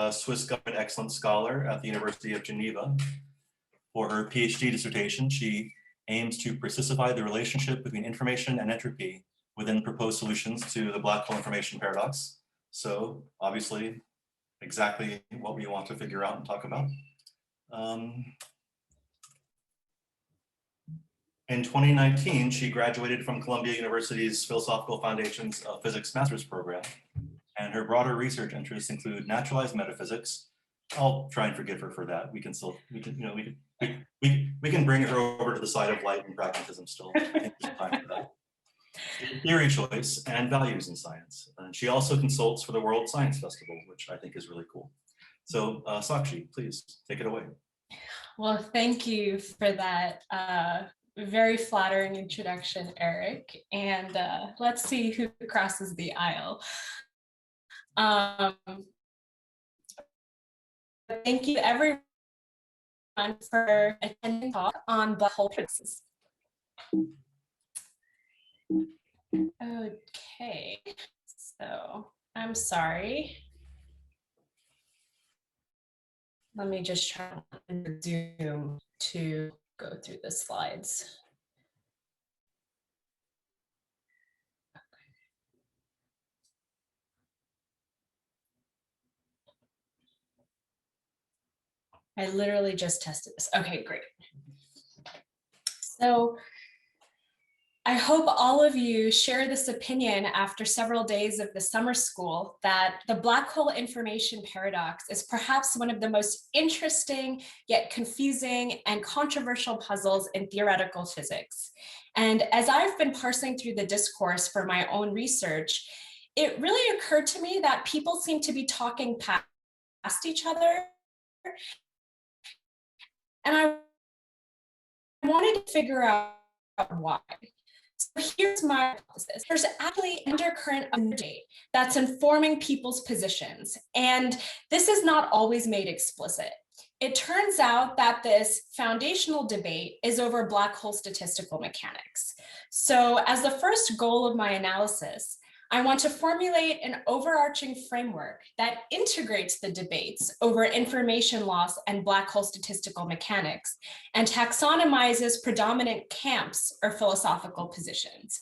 a Swiss Government Excellence Scholar at the University of Geneva. For her PhD dissertation, she aims to precify the relationship between information and entropy within proposed solutions to the black hole information paradox. So obviously, exactly what we want to figure out and talk about. In 2019, she graduated from Columbia University's Philosophical Foundations of Physics Master's Program, and her broader research interests include naturalized metaphysics. I'll try and forgive her for that. We can still, we can bring her over to the side of light and pragmatism still. I think there's time for that. Theory choice and values in science. And she also consults for the World Science Festival, which I think is really cool. So Saakshi, please take it away. Well, thank you for that very flattering introduction, Eric. And let's see who crosses the aisle. Thank you everyone for attending the talk on black hole paradoxes. Okay, so I'm sorry. Let me just try to Zoom to go through the slides. I literally just tested this. Okay, great. So I hope all of you share this opinion after several days of the summer school that the black hole information paradox is perhaps one of the most interesting yet confusing and controversial puzzles in theoretical physics. And as I've been parsing through the discourse for my own research, it really occurred to me that people seem to be talking past each other. And I wanted to figure out why. So here's my hypothesis. There's actually undercurrent of debate that's informing people's positions, and this is not always made explicit. It turns out that this foundational debate is over black hole statistical mechanics. So as the first goal of my analysis, I want to formulate an overarching framework that integrates the debates over information loss and black hole statistical mechanics and taxonomizes predominant camps or philosophical positions.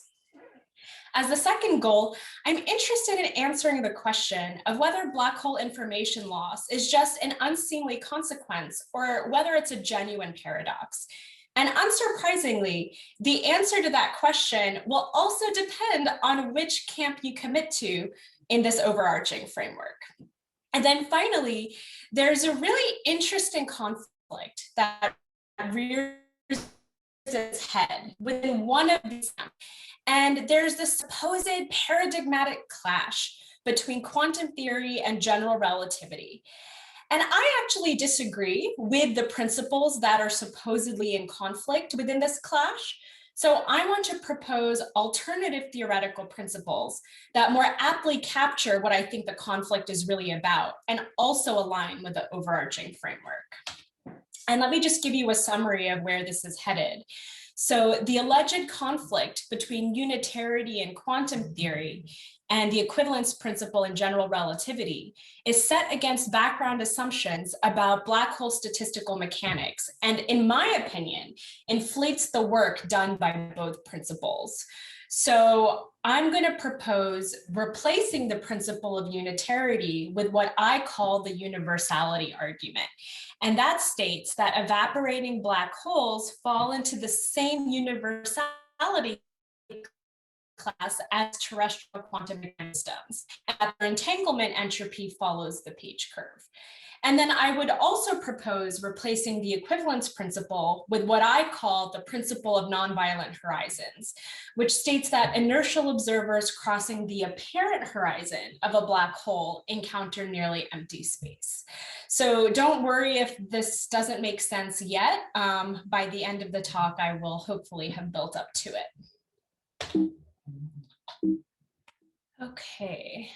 As the second goal, I'm interested in answering the question of whether black hole information loss is just an unseemly consequence or whether it's a genuine paradox. And unsurprisingly, the answer to that question will also depend on which camp you commit to in this overarching framework. And then finally, there's a really interesting conflict that rears its head within one of these camps. And there's this supposed paradigmatic clash between quantum theory and general relativity. And I actually disagree with the principles that are supposedly in conflict within this clash. So I want to propose alternative theoretical principles that more aptly capture what I think the conflict is really about and also align with the overarching framework. And let me just give you a summary of where this is headed. So the alleged conflict between unitarity and quantum theory and the equivalence principle in general relativity is set against background assumptions about black hole statistical mechanics, and in my opinion, inflates the work done by both principles. So I'm going to propose replacing the principle of unitarity with what I call the universality argument. And that states that evaporating black holes fall into the same universality class as terrestrial quantum systems, and that their entanglement entropy follows the pH curve. And then I would also propose replacing the equivalence principle with what I call the principle of nonviolent horizons, which states that inertial observers crossing the apparent horizon of a black hole encounter nearly empty space. So don't worry if this doesn't make sense yet. By the end of the talk, I will hopefully have built up to it. Okay.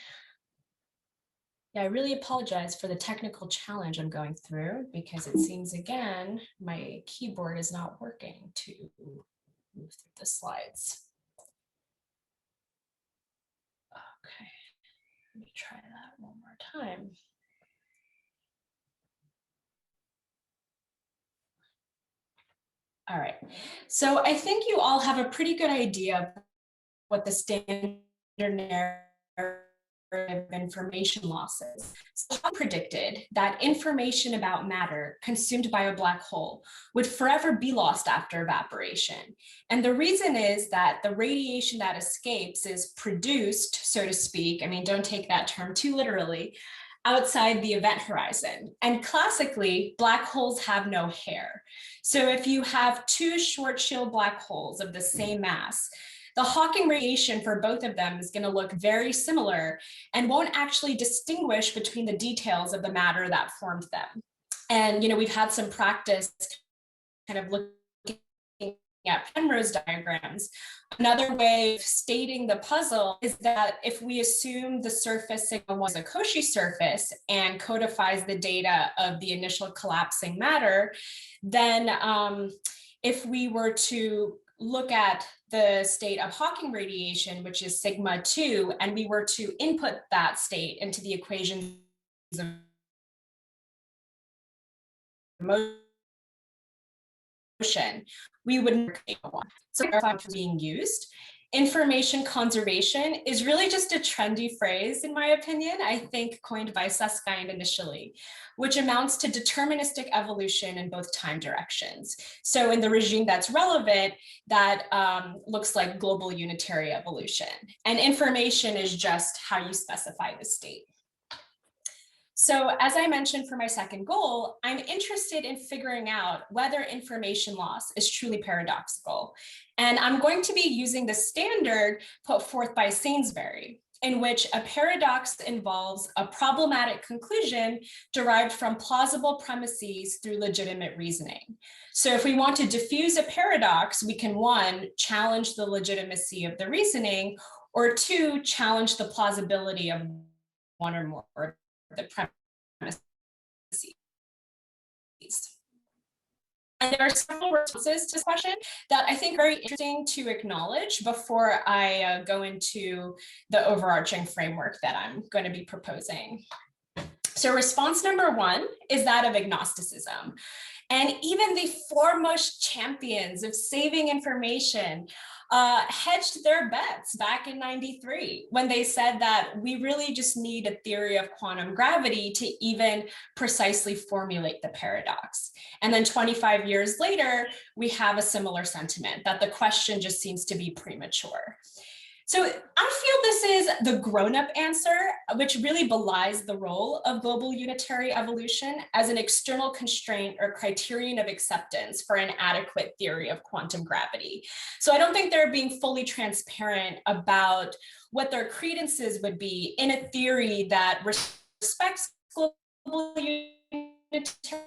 Yeah, I really apologize for the technical challenge I'm going through because it seems, again, my keyboard is not working to move through the slides. Okay, let me try that one more time. All right. So I think you all have a pretty good idea of what the standard narrative of information loss is. So Hawking predicted that information about matter consumed by a black hole would forever be lost after evaporation. And the reason is that the radiation that escapes is produced, so to speak, I mean, don't take that term too literally, outside the event horizon. And classically, black holes have no hair. So if you have two short-shield black holes of the same mass, the Hawking radiation for both of them is going to look very similar and won't actually distinguish between the details of the matter that formed them. And, we've had some practice kind of looking at Penrose diagrams. Another way of stating the puzzle is that if we assume the surface signal was a Cauchy surface and codifies the data of the initial collapsing matter, then if we were to look at the state of Hawking radiation, which is sigma 2, and we were to input that state into the equations of motion, we would so being used. Information conservation is really just a trendy phrase, in my opinion, I think coined by Susskind initially, which amounts to deterministic evolution in both time directions. So in the regime that's relevant, that looks like global unitary evolution. And information is just how you specify the state. So as I mentioned for my second goal, I'm interested in figuring out whether information loss is truly paradoxical. And I'm going to be using the standard put forth by Sainsbury, in which a paradox involves a problematic conclusion derived from plausible premises through legitimate reasoning. So if we want to diffuse a paradox, we can, 1, challenge the legitimacy of the reasoning, or 2, challenge the plausibility of one or more of the premises. And there are several responses to this question that I think are very interesting to acknowledge before I go into the overarching framework that I'm going to be proposing. So response number 1 is that of agnosticism. And even the foremost champions of saving information hedged their bets back in '93 when they said that we really just need a theory of quantum gravity to even precisely formulate the paradox. And then 25 years later, we have a similar sentiment that the question just seems to be premature. So I feel this is the grown-up answer, which really belies the role of global unitary evolution as an external constraint or criterion of acceptance for an adequate theory of quantum gravity. So I don't think they're being fully transparent about what their credences would be in a theory that respects global unitary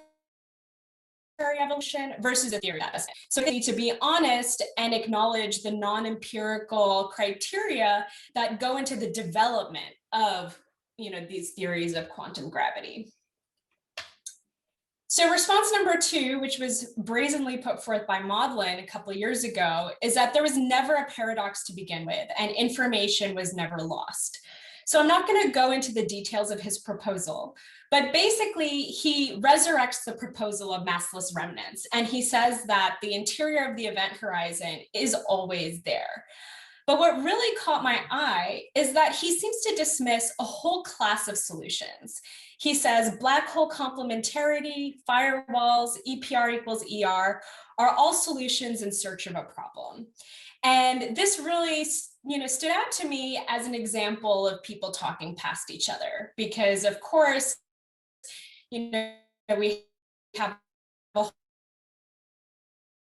evolution versus a theory that doesn't. So they need to be honest and acknowledge the non-empirical criteria that go into the development of these theories of quantum gravity. So response number 2, which was brazenly put forth by Maudlin a couple of years ago, is that there was never a paradox to begin with and information was never lost. So I'm not going to go into the details of his proposal, but basically he resurrects the proposal of massless remnants. And he says that the interior of the event horizon is always there. But what really caught my eye is that he seems to dismiss a whole class of solutions. He says black hole complementarity, firewalls, EPR equals ER are all solutions in search of a problem. And this really stood out to me as an example of people talking past each other, because of course, we have a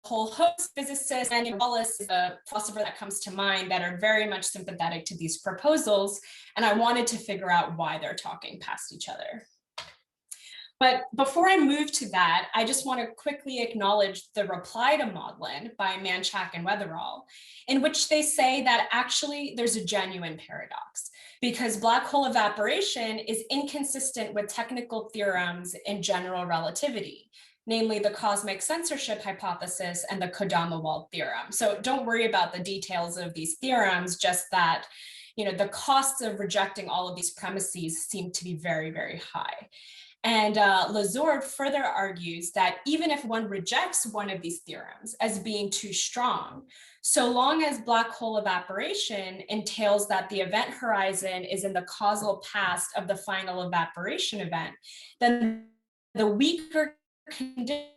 whole host of physicists, and Wallace is a philosopher that comes to mind, that are very much sympathetic to these proposals. And I wanted to figure out why they're talking past each other. But before I move to that, I just want to quickly acknowledge the reply to Maudlin by Manchak and Weatherall, in which they say that actually there's a genuine paradox, because black hole evaporation is inconsistent with technical theorems in general relativity, namely the cosmic censorship hypothesis and the Kodama-Wald theorem. So don't worry about the details of these theorems, just that the costs of rejecting all of these premises seem to be very, very high. And Lazard further argues that even if one rejects one of these theorems as being too strong, so long as black hole evaporation entails that the event horizon is in the causal past of the final evaporation event, then the weaker condition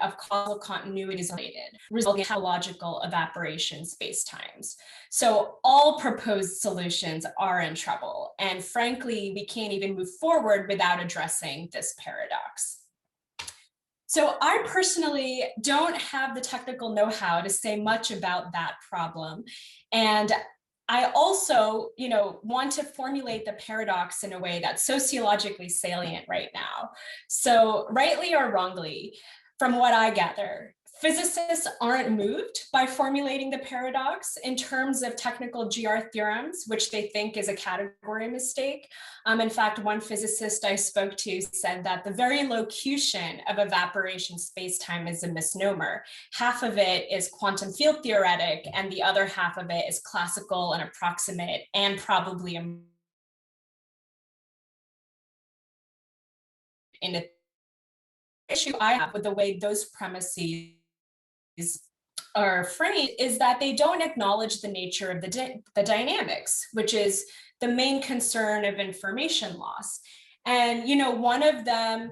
of causal continuity is related, resulting in topological evaporation spacetimes. So all proposed solutions are in trouble. And frankly, we can't even move forward without addressing this paradox. So I personally don't have the technical know-how to say much about that problem. And I also, want to formulate the paradox in a way that's sociologically salient right now. So rightly or wrongly, from what I gather, physicists aren't moved by formulating the paradox in terms of technical GR theorems, which they think is a category mistake. In fact, one physicist I spoke to said that the very locution of evaporation spacetime is a misnomer. Half of it is quantum field theoretic, and the other half of it is classical and approximate, and probably in the issue I have with the way those premises are framed is that they don't acknowledge the nature of the dynamics, which is the main concern of information loss. And, one of them,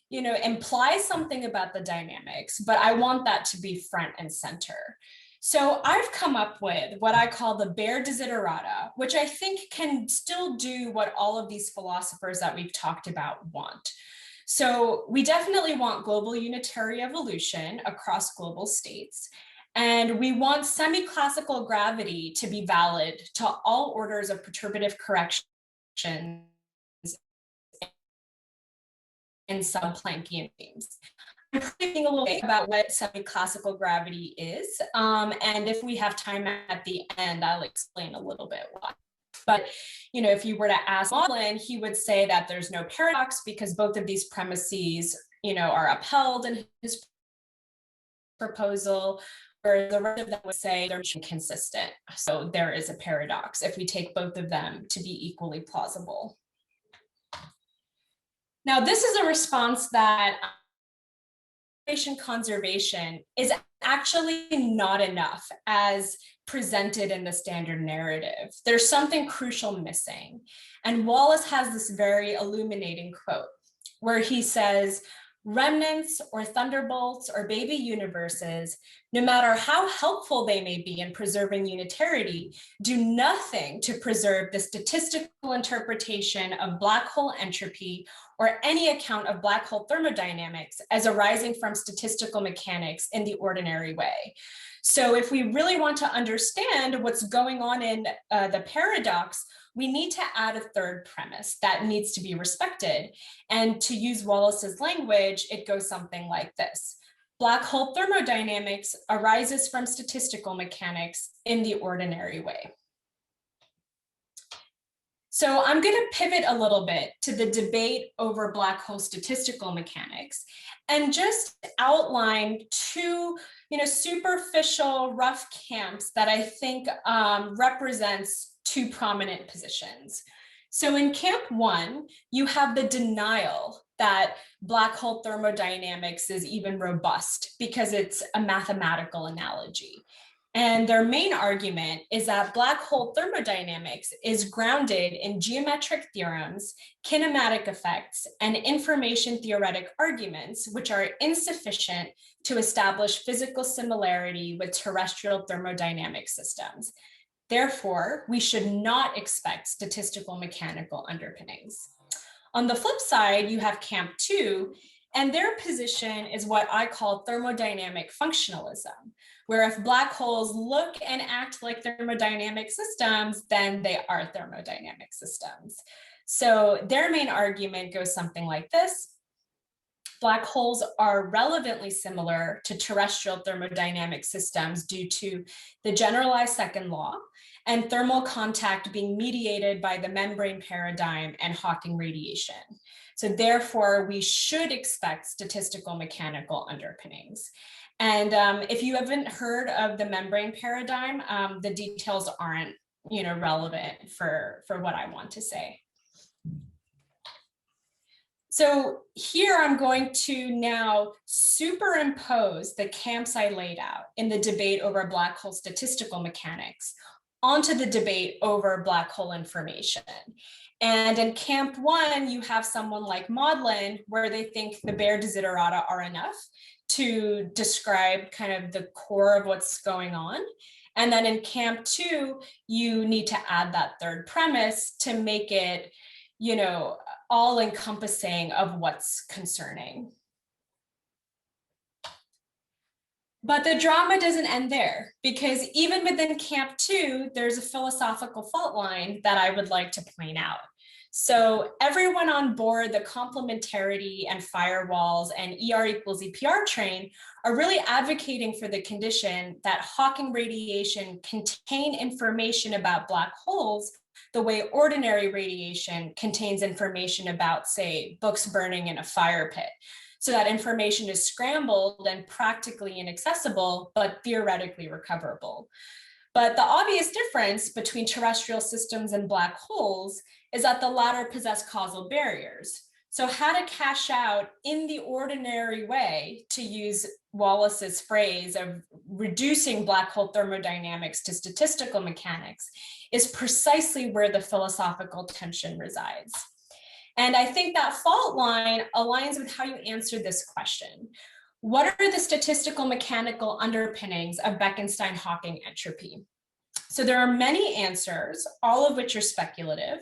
implies something about the dynamics, but I want that to be front and center. So I've come up with what I call the bare desiderata, which I think can still do what all of these philosophers that we've talked about want. So we definitely want global unitary evolution across global states. And we want semi-classical gravity to be valid to all orders of perturbative corrections in sub-Planckian beams. I'm thinking a little bit about what semi-classical gravity is. And if we have time at the end, I'll explain a little bit why. But, if you were to ask Maudlin, he would say that there's no paradox because both of these premises, are upheld in his proposal, where the rest of them would say they're inconsistent. So there is a paradox if we take both of them to be equally plausible. Now, this is a response that conservation is actually not enough as presented in the standard narrative. There's something crucial missing. And Wallace has this very illuminating quote where he says, remnants or thunderbolts or baby universes, no matter how helpful they may be in preserving unitarity, do nothing to preserve the statistical interpretation of black hole entropy or any account of black hole thermodynamics as arising from statistical mechanics in the ordinary way. So if we really want to understand what's going on in the paradox, we need to add a third premise that needs to be respected. And to use Wallace's language, it goes something like this. Black hole thermodynamics arises from statistical mechanics in the ordinary way. So I'm going to pivot a little bit to the debate over black hole statistical mechanics and just outline two superficial rough camps that I think represents two prominent positions. So in camp one, you have the denial that black hole thermodynamics is even robust because it's a mathematical analogy. And their main argument is that black hole thermodynamics is grounded in geometric theorems, kinematic effects, and information theoretic arguments, which are insufficient to establish physical similarity with terrestrial thermodynamic systems. Therefore, we should not expect statistical mechanical underpinnings. On the flip side, you have camp two, and their position is what I call thermodynamic functionalism, where if black holes look and act like thermodynamic systems, then they are thermodynamic systems. So their main argument goes something like this. Black holes are relevantly similar to terrestrial thermodynamic systems due to the generalized second law and thermal contact being mediated by the membrane paradigm and Hawking radiation. So therefore, we should expect statistical mechanical underpinnings. And if you haven't heard of the membrane paradigm, the details aren't relevant for what I want to say. So here I'm going to now superimpose the camps I laid out in the debate over black hole statistical mechanics onto the debate over black hole information. And in camp one, you have someone like Maudlin, where they think the bare desiderata are enough to describe kind of the core of what's going on. And then in camp two, you need to add that third premise to make it, you know, all encompassing of what's concerning. But the drama doesn't end there, because even within camp two, there's a philosophical fault line that I would like to point out. So everyone on board the complementarity and firewalls and ER equals EPR train are really advocating for the condition that Hawking radiation contain information about black holes the way ordinary radiation contains information about, say, books burning in a fire pit. So that information is scrambled and practically inaccessible, but theoretically recoverable. But the obvious difference between terrestrial systems and black holes is that the latter possess causal barriers. So how to cash out in the ordinary way, to use Wallace's phrase of reducing black hole thermodynamics to statistical mechanics, is precisely where the philosophical tension resides. And I think that fault line aligns with how you answer this question. What are the statistical mechanical underpinnings of Bekenstein-Hawking entropy? So there are many answers, all of which are speculative,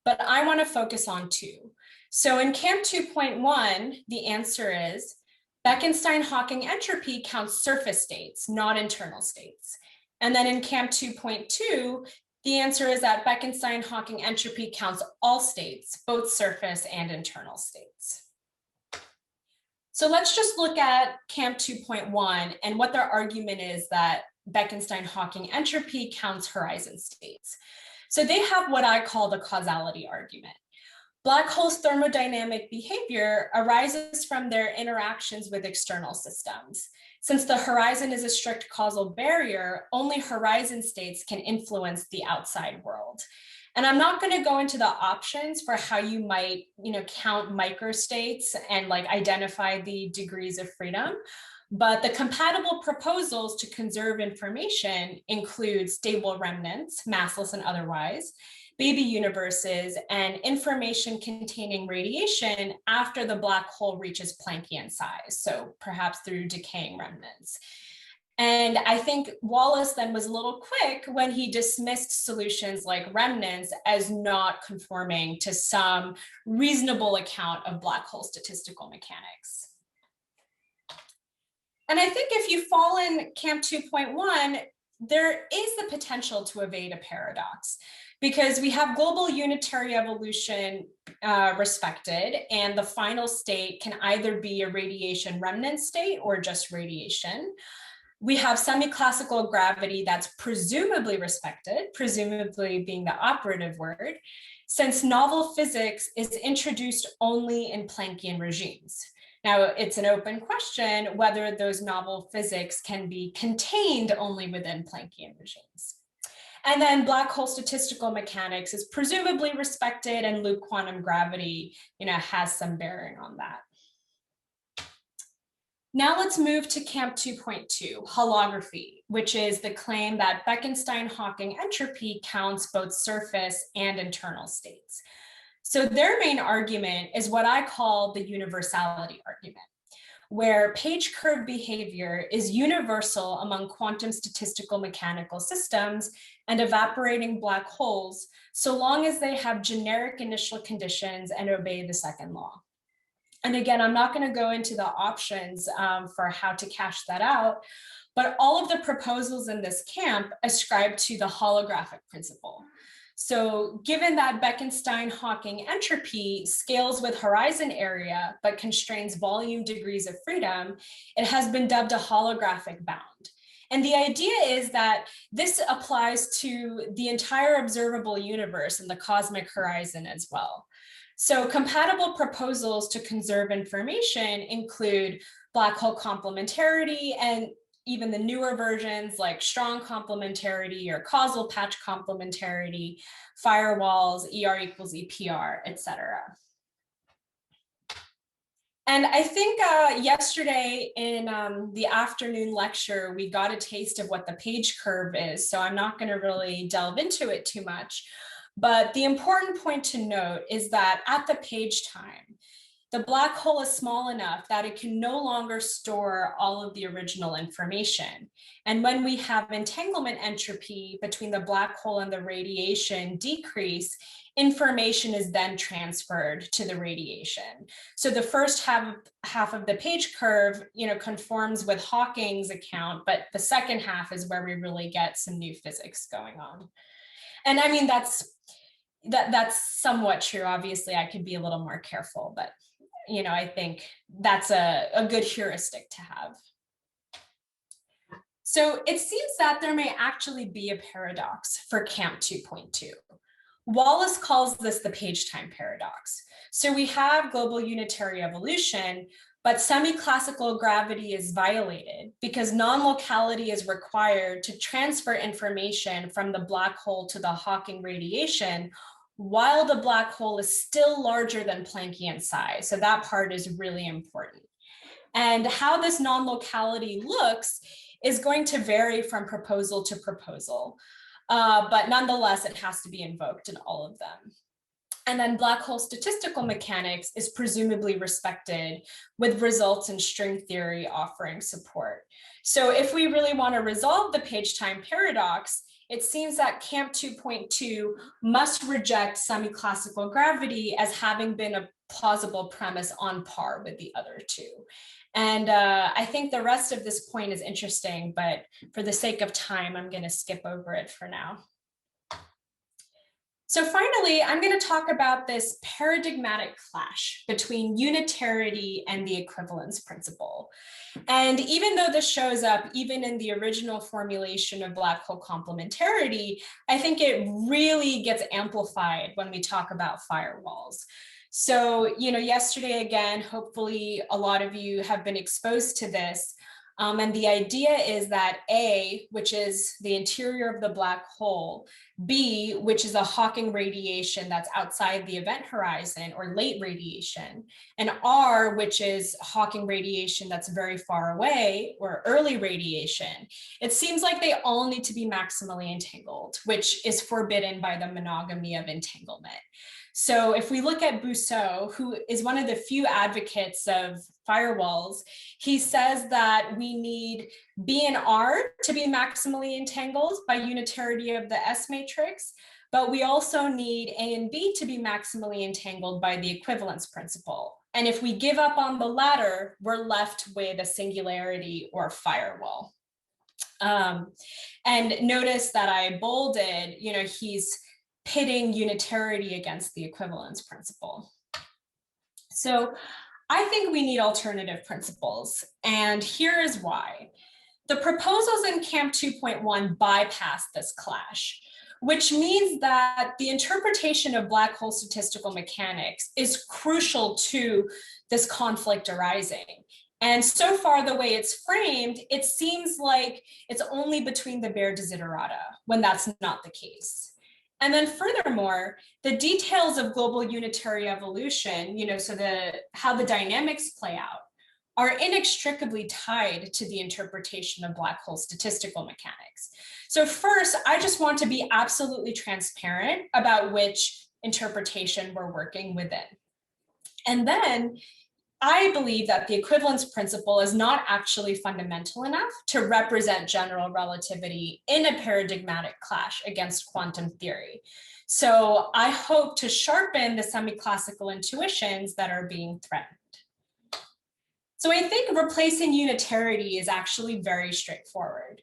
but I want to focus on two. So in camp 2.1, the answer is Bekenstein-Hawking entropy counts surface states, not internal states. And then in camp 2.2, the answer is that Bekenstein-Hawking entropy counts all states, both surface and internal states. So let's just look at camp 2.1 and what their argument is that Bekenstein-Hawking entropy counts horizon states. So they have what I call the causality argument. Black holes' thermodynamic behavior arises from their interactions with external systems. Since the horizon is a strict causal barrier, only horizon states can influence the outside world. And I'm not going to go into the options for how you might, count microstates and like identify the degrees of freedom. But the compatible proposals to conserve information include stable remnants, massless and otherwise, baby universes, and information containing radiation after the black hole reaches Planckian size, so perhaps through decaying remnants. And I think Wallace then was a little quick when he dismissed solutions like remnants as not conforming to some reasonable account of black hole statistical mechanics. And I think if you fall in camp 2.1, there is the potential to evade a paradox, because we have global unitary evolution respected, and the final state can either be a radiation remnant state or just radiation. We have semi-classical gravity that's presumably respected, presumably being the operative word, since novel physics is introduced only in Planckian regimes. Now, it's an open question whether those novel physics can be contained only within Planckian regimes. And then black hole statistical mechanics is presumably respected, and loop quantum gravity, has some bearing on that. Now let's move to camp 2.2, holography, which is the claim that Bekenstein-Hawking entropy counts both surface and internal states. So their main argument is what I call the universality argument, where page curve behavior is universal among quantum statistical mechanical systems and evaporating black holes, so long as they have generic initial conditions and obey the second law. And again, I'm not going to go into the options for how to cash that out, but all of the proposals in this camp ascribe to the holographic principle. So given that Bekenstein-Hawking entropy scales with horizon area, but constrains volume degrees of freedom, it has been dubbed a holographic bound. And the idea is that this applies to the entire observable universe and the cosmic horizon as well. So compatible proposals to conserve information include black hole complementarity, and even the newer versions like strong complementarity or causal patch complementarity, firewalls, ER equals EPR, etc. And I think yesterday in the afternoon lecture, we got a taste of what the page curve is. So I'm not going to really delve into it too much. But the important point to note is that at the page time, the black hole is small enough that it can no longer store all of the original information. And when we have entanglement entropy between the black hole and the radiation decrease, information is then transferred to the radiation. So the first half of the page curve, conforms with Hawking's account, but the second half is where we really get some new physics going on. And I mean, that's somewhat true. Obviously, I could be a little more careful, but I think that's a good heuristic to have. So it seems that there may actually be a paradox for Camp 2.2. Wallace calls this the page time paradox. So we have global unitary evolution, but semi-classical gravity is violated because non-locality is required to transfer information from the black hole to the Hawking radiation, while the black hole is still larger than Planckian size. So that part is really important. And how this non-locality looks is going to vary from proposal to proposal. But nonetheless, it has to be invoked in all of them. And then black hole statistical mechanics is presumably respected, with results in string theory offering support. So if we really want to resolve the page time paradox, it seems that Camp 2.2 must reject semi-classical gravity as having been a plausible premise on par with the other two. And I think the rest of this point is interesting, but for the sake of time, I'm going to skip over it for now. So finally, I'm going to talk about this paradigmatic clash between unitarity and the equivalence principle. And even though this shows up even in the original formulation of black hole complementarity, I think it really gets amplified when we talk about firewalls. So, yesterday again, hopefully a lot of you have been exposed to this. And the idea is that A, which is the interior of the black hole, B, which is a Hawking radiation that's outside the event horizon or late radiation, and R, which is Hawking radiation that's very far away or early radiation. It seems like they all need to be maximally entangled, which is forbidden by the monogamy of entanglement. So if we look at Bousseau, who is one of the few advocates of firewalls, he says that we need B and R to be maximally entangled by unitarity of the S matrix, but we also need A and B to be maximally entangled by the equivalence principle. And if we give up on the latter, we're left with a singularity or firewall. And notice that I bolded, he's pitting unitarity against the equivalence principle. So I think we need alternative principles, and here is why. The proposals in Camp 2.1 bypass this clash, which means that the interpretation of black hole statistical mechanics is crucial to this conflict arising. And so far, the way it's framed, it seems like it's only between the bare desiderata, when that's not the case. And then furthermore, the details of global unitary evolution, so how the dynamics play out, are inextricably tied to the interpretation of black hole statistical mechanics. So first, I just want to be absolutely transparent about which interpretation we're working within. And then I believe that the equivalence principle is not actually fundamental enough to represent general relativity in a paradigmatic clash against quantum theory. So I hope to sharpen the semi-classical intuitions that are being threatened. So I think replacing unitarity is actually very straightforward.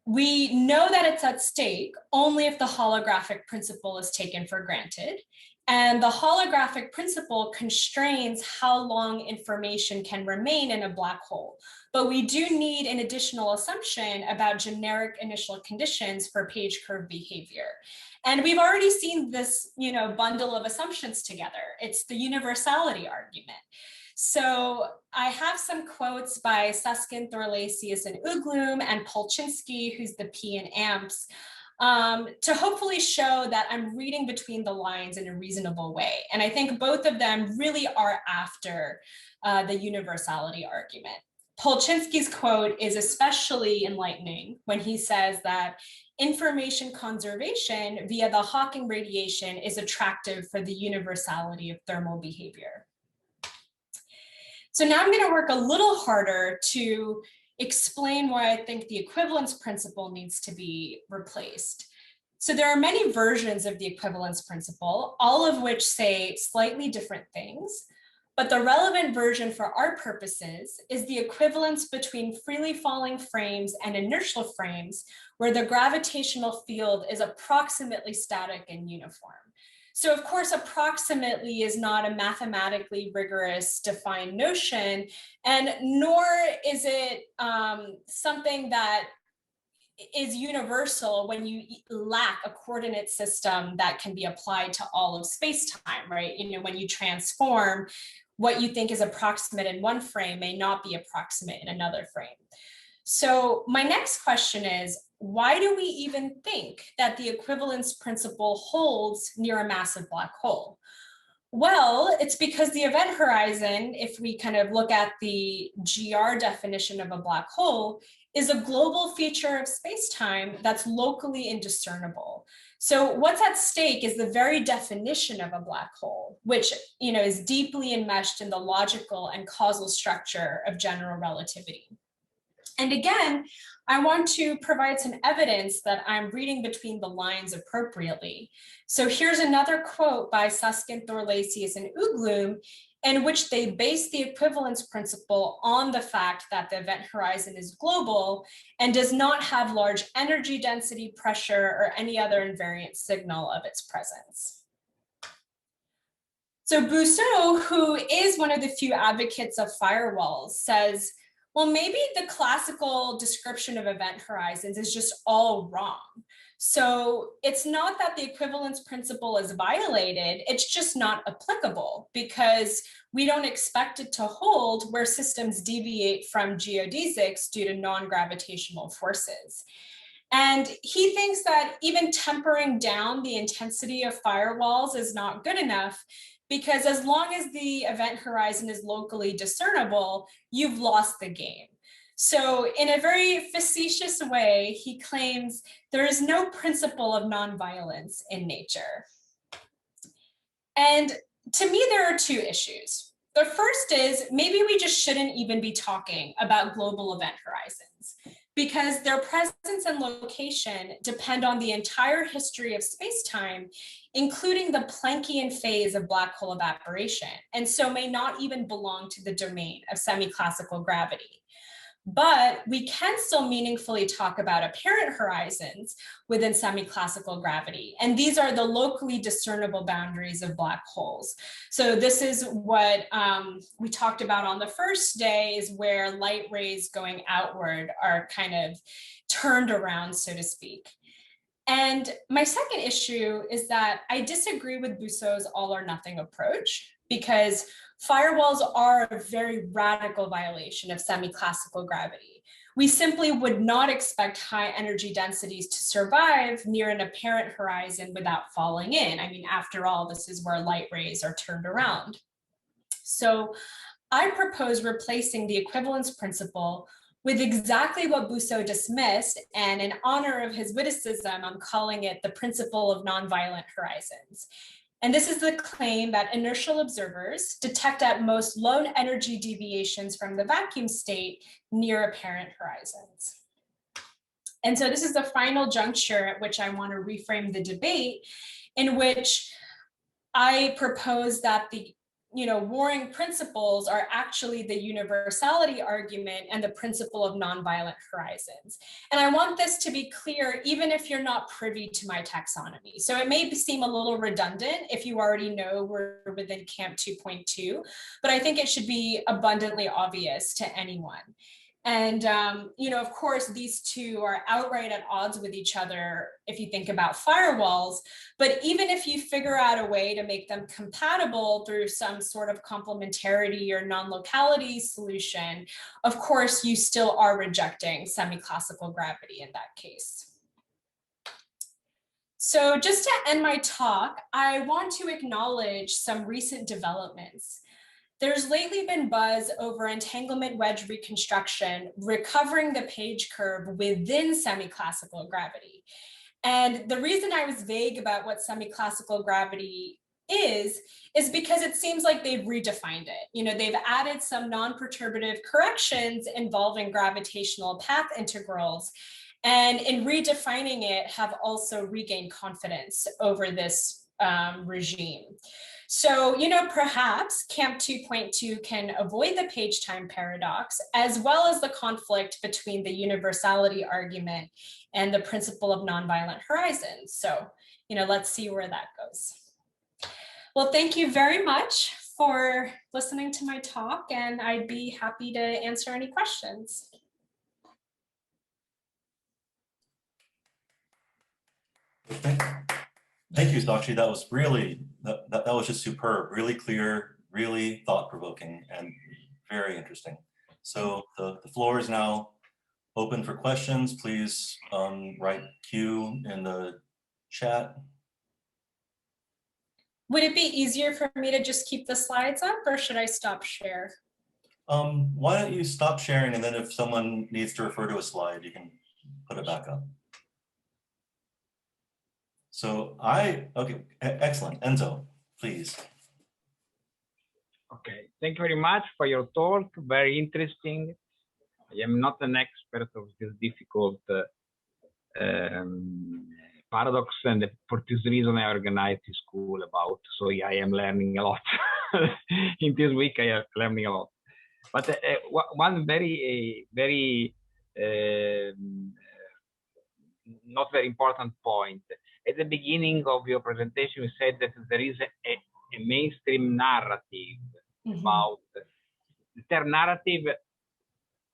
We know that it's at stake only if the holographic principle is taken for granted. And the holographic principle constrains how long information can remain in a black hole. But we do need an additional assumption about generic initial conditions for page curve behavior. And we've already seen this, bundle of assumptions together. It's the universality argument. So I have some quotes by Susskind, Thorlacius, and Uglum, and Polchinski, who's the P in AMPS. to hopefully show that I'm reading between the lines in a reasonable way. And I think both of them really are after the universality argument. Polchinski's quote is especially enlightening when he says that information conservation via the Hawking radiation is attractive for the universality of thermal behavior. So now I'm going to work a little harder to explain why I think the equivalence principle needs to be replaced. So there are many versions of the equivalence principle, all of which say slightly different things. But the relevant version for our purposes is the equivalence between freely falling frames and inertial frames, where the gravitational field is approximately static and uniform. So of course, approximately is not a mathematically rigorous defined notion, and nor is it something that is universal when you lack a coordinate system that can be applied to all of space-time, right? You know, when you transform, what you think is approximate in one frame may not be approximate in another frame. So my next question is, why do we even think that the equivalence principle holds near a massive black hole? Well, it's because the event horizon, if we kind of look at the GR definition of a black hole, is a global feature of space-time that's locally indiscernible. So what's at stake is the very definition of a black hole, which, you know, is deeply enmeshed in the logical and causal structure of general relativity. And again, I want to provide some evidence that I'm reading between the lines appropriately. So here's another quote by Susskind, Thorlacius, and Uglum, in which they base the equivalence principle on the fact that the event horizon is global and does not have large energy density, pressure, or any other invariant signal of its presence. So Bousseau, who is one of the few advocates of firewalls, says, well, maybe the classical description of event horizons is just all wrong. So it's not that the equivalence principle is violated, it's just not applicable because we don't expect it to hold where systems deviate from geodesics due to non-gravitational forces. And he thinks that even tempering down the intensity of firewalls is not good enough because as long as the event horizon is locally discernible, you've lost the game. So in a very facetious way, he claims there is no principle of nonviolence in nature. And to me, there are two issues. The first is maybe we just shouldn't even be talking about global event horizons because their presence and location depend on the entire history of space-time, including the Planckian phase of black hole evaporation, and so may not even belong to the domain of semi-classical gravity. But we can still meaningfully talk about apparent horizons within semi-classical gravity. And these are the locally discernible boundaries of black holes. So this is what we talked about on the first day, is where light rays going outward are kind of turned around, so to speak. And my second issue is that I disagree with Bousseau's all or nothing approach, because firewalls are a very radical violation of semi-classical gravity. We simply would not expect high energy densities to survive near an apparent horizon without falling in. I mean, after all, this is where light rays are turned around. So I propose replacing the equivalence principle with exactly what Bousseau dismissed, and in honor of his witticism, I'm calling it the principle of nonviolent horizons. And this is the claim that inertial observers detect at most low energy deviations from the vacuum state near apparent horizons. And so this is the final juncture at which I want to reframe the debate, in which I propose that the warring principles are actually the universality argument and the principle of nonviolent horizons. And I want this to be clear, even if you're not privy to my taxonomy. So it may seem a little redundant if you already know we're within Camp 2.2, but I think it should be abundantly obvious to anyone. And, of course, these two are outright at odds with each other if you think about firewalls. But even if you figure out a way to make them compatible through some sort of complementarity or non-locality solution, of course, you still are rejecting semi-classical gravity in that case. So just to end my talk, I want to acknowledge some recent developments. There's lately been buzz over entanglement wedge reconstruction, recovering the page curve within semi-classical gravity. And the reason I was vague about what semi-classical gravity is because it seems like they've redefined it. You know, they've added some non-perturbative corrections involving gravitational path integrals. And in redefining it, have also regained confidence over this regime. So, you know, perhaps Camp 2.2 can avoid the page time paradox, as well as the conflict between the universality argument and the principle of nonviolent horizons. So, you know, let's see where that goes. Well, thank you very much for listening to my talk, and I'd be happy to answer any questions. Thank you, Saakshi. That was really, that was just superb, really clear, really thought-provoking, and very interesting. So the floor is now open for questions. Please write Q in the chat. Would it be easier for me to just keep the slides up, or should I stop share? Why don't you stop sharing, and then if someone needs to refer to a slide, you can put it back up. So okay, excellent. Enzo, please. Okay, thank you very much for your talk. Very interesting. I am not an expert of this difficult paradox, and for this reason I organized this school about. So yeah, I am learning a lot. In this week I am learning a lot. But one very not very important point. At the beginning of your presentation, you said that there is a mainstream narrative about the term narrative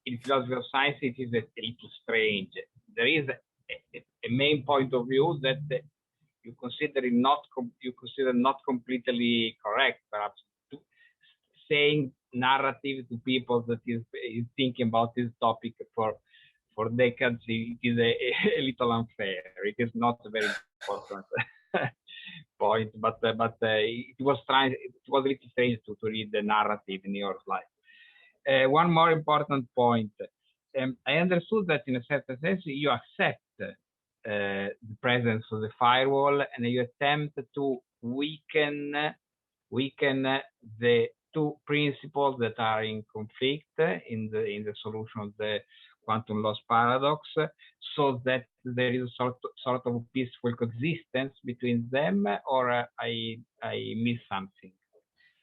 in philosophy of science. It is a little strange. There is a main point of view that you consider not completely correct, perhaps, saying narrative to people that is thinking about this topic for decades. It is a little unfair. It is not a very important point, but it was a little strange to read the narrative in your slide. One more important point. I understood that in a certain sense you accept the presence of the firewall, and you attempt to weaken the two principles that are in conflict in the solution of the quantum loss paradox, so that there is a sort of peaceful coexistence between them, or I miss something?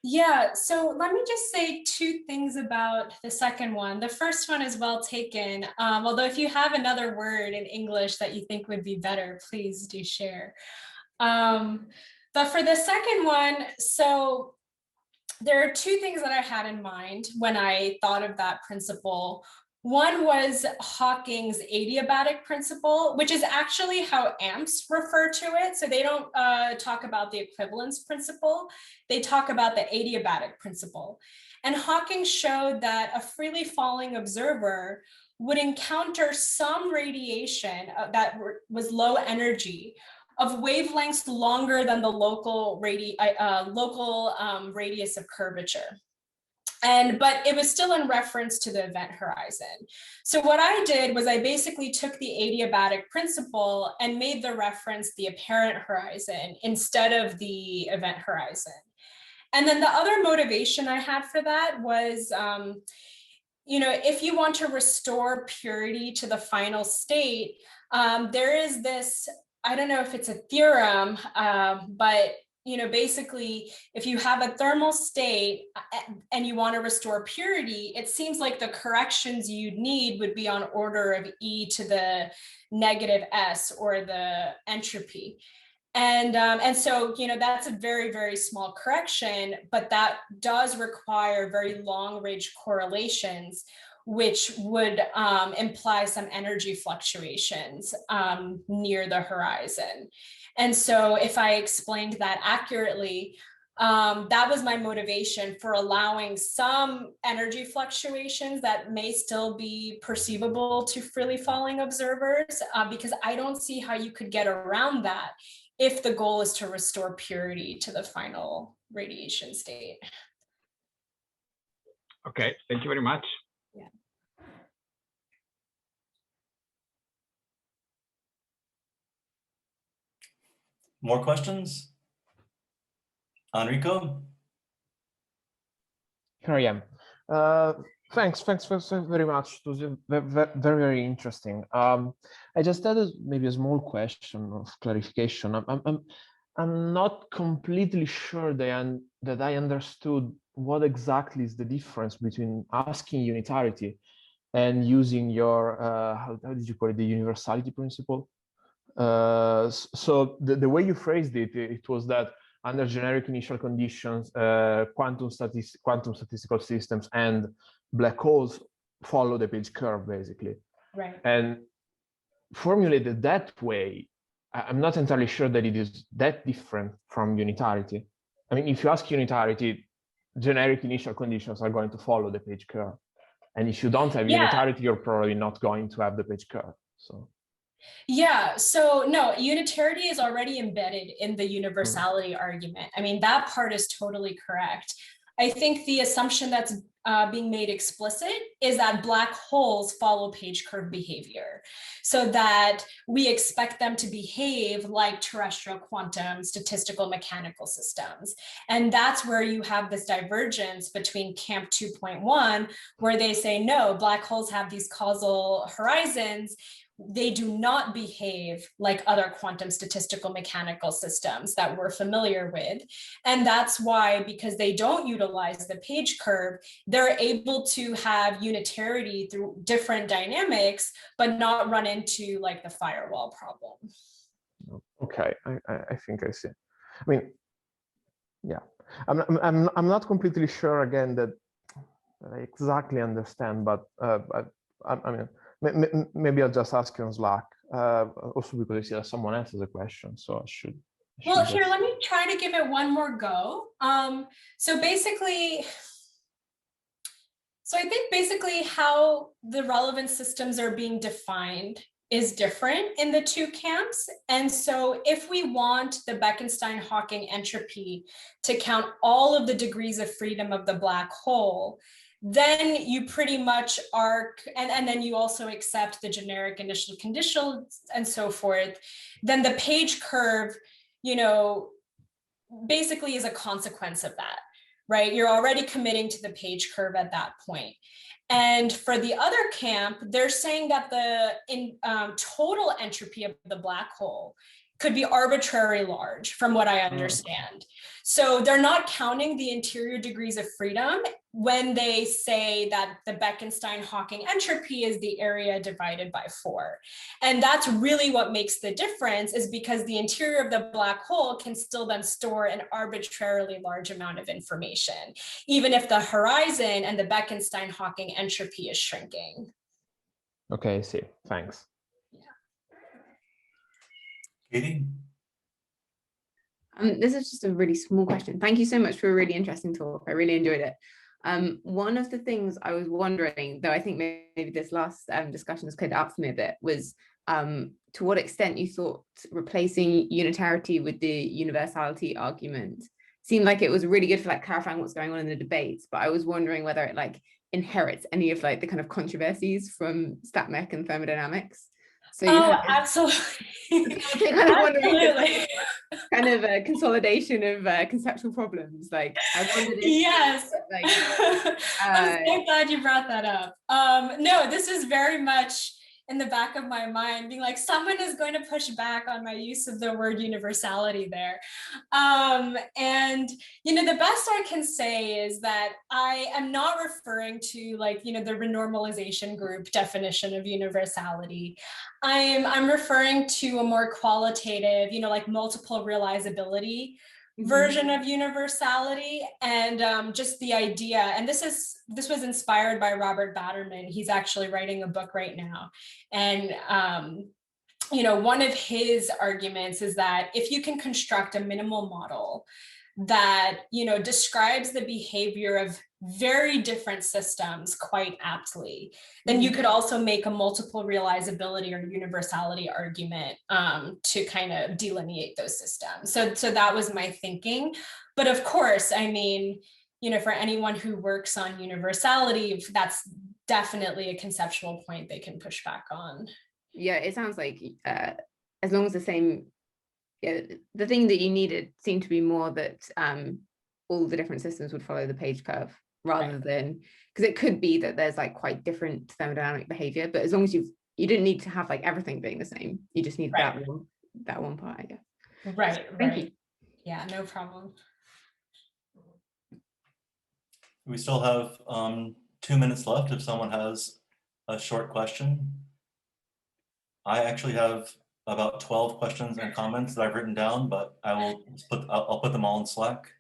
Yeah, so let me just say two things about the second one. The first one is well taken, although if you have another word in English that you think would be better, please do share. But for the second one, so there are two things that I had in mind when I thought of that principle. One was Hawking's adiabatic principle, which is actually how AMPs refer to it. So they don't talk about the equivalence principle. They talk about the adiabatic principle. And Hawking showed that a freely falling observer would encounter some radiation that was low energy of wavelengths longer than the local radius of curvature. But it was still in reference to the event horizon. So what I did was I basically took the adiabatic principle and made the reference the apparent horizon instead of the event horizon. And then the other motivation I had for that was, you know, if you want to restore purity to the final state, there is this, I don't know if it's a theorem, but you know, basically, if you have a thermal state and you want to restore purity, it seems like the corrections you'd need would be on order of e to the negative s, or the entropy. And so, you know, that's a very, very small correction, but that does require very long range correlations, which would imply some energy fluctuations near the horizon. And so if I explained that accurately, That was my motivation for allowing some energy fluctuations that may still be perceivable to freely falling observers, because I don't see how you could get around that if the goal is to restore purity to the final radiation state. Okay, thank you very much. Yeah. More questions? Enrico? Here I am. Thanks very much. It was very interesting. I just had maybe a small question of clarification. I'm not completely sure that I understood what exactly is the difference between asking unitarity and using your how did you call it, the universality principle. So the way you phrased it, it was that under generic initial conditions, quantum statistical systems and black holes follow the page curve, basically. Right. And formulated that way, I'm not entirely sure that it is that different from unitarity. I mean, if you ask unitarity, generic initial conditions are going to follow the page curve. And if you don't have unitarity, you're probably not going to have the page curve. So. Yeah, so no, unitarity is already embedded in the universality argument. I mean, that part is totally correct. I think the assumption that's being made explicit is that black holes follow page curve behavior, so that we expect them to behave like terrestrial quantum statistical mechanical systems. And that's where you have this divergence between Camp 2.1, where they say, no, black holes have these causal horizons. They do not behave like other quantum statistical mechanical systems that we're familiar with. And that's why, because they don't utilize the page curve, they're able to have unitarity through different dynamics, but not run into like the firewall problem. Okay, I think I see. I mean, yeah, I'm not completely sure again that I exactly understand, but I mean, maybe I'll just ask you on Slack. Also because I see that someone else has a question, so I should. Well, here, let me try to give it one more go. So basically, I think basically how the relevant systems are being defined is different in the two camps. And so if we want the Bekenstein-Hawking entropy to count all of the degrees of freedom of the black hole, then you pretty much are, and then you also accept the generic initial conditions and so forth, then the page curve, you know, basically is a consequence of that, right? You're already committing to the page curve at that point. And for the other camp, they're saying that the total entropy of the black hole could be arbitrarily large, from what I understand. So they're not counting the interior degrees of freedom when they say that the Bekenstein-Hawking entropy is the area divided by 4. And that's really what makes the difference, is because the interior of the black hole can still then store an arbitrarily large amount of information, even if the horizon and the Bekenstein-Hawking entropy is shrinking. Okay, I see. Thanks. Katie? This is just a really small question. Thank you so much for a really interesting talk. I really enjoyed it. One of the things I was wondering, though I think maybe this last discussion has cleared it up for me a bit, was to what extent you thought replacing unitarity with the universality argument seemed like it was really good for like clarifying what's going on in the debates, but I was wondering whether it like inherits any of like the kind of controversies from StatMech and thermodynamics. So absolutely. kind of wondering kind of a consolidation of conceptual problems. Like I wondered if, yes, like, I'm so glad you brought that up. No, this is very much in the back of my mind, being like, someone is going to push back on my use of the word universality there. And, you know, the best I can say is that I am not referring to like, you know, the renormalization group definition of universality. I'm referring to a more qualitative, you know, like multiple realizability version of universality, and just the idea, and this was inspired by Robert Batterman. He's actually writing a book right now, and you know, one of his arguments is that if you can construct a minimal model that, describes the behavior of very different systems quite aptly, then you could also make a multiple realizability or universality argument to kind of delineate those systems. So that was my thinking. But of course, I mean, for anyone who works on universality, that's definitely a conceptual point they can push back on. Yeah, it sounds like as long as the same, the thing that you needed seemed to be more that all the different systems would follow the page curve rather than, because it could be that there's like quite different thermodynamic behavior, but as long as you didn't need to have like everything being the same, you just need that one part, I guess. Right. Thank you. Yeah, no problem. We still have 2 minutes left if someone has a short question. I actually have about 12 questions and comments that I've written down, but I'll put them all in Slack.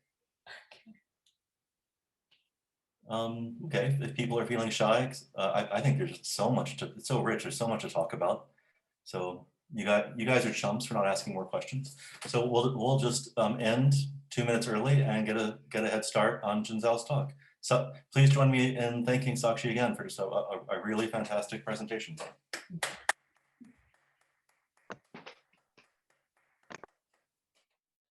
Okay, if people are feeling shy, I think there's so much it's so rich, there's so much to talk about. So you guys are chumps for not asking more questions. So we'll just end 2 minutes early and get a head start on Junzhao's talk. So please join me in thanking Saakshi again for just a really fantastic presentation.